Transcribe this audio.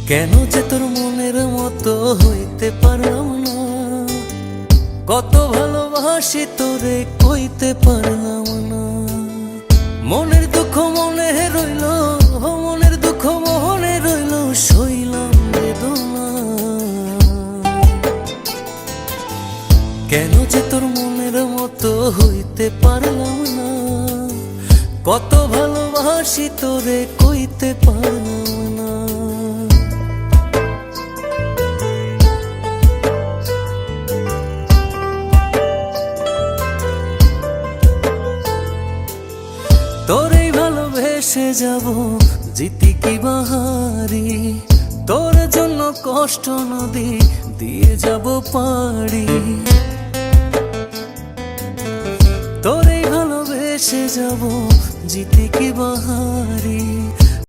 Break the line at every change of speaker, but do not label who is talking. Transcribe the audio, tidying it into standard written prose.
কেন যে তোর মনের মতো হইতে পারলাম না, কত ভালোবাসি তোরে কইতে পারলাম না। মনের দুঃখ মনে রইল, মনের দুঃখ মনে রইল, সইলাম বেদনা। কেন যে তোর মনের মতো হইতে পারলাম না, কত ভালোবাসি তোরে কইতে পারলাম না। তোরেই ভালোবেসে যাব জিতি কি বাহারি, তোর জন্য কষ্ট নদী দিয়ে যাব পাড়ি। তোরেই ভালোবেসে যাব জিতি কি বাহারি,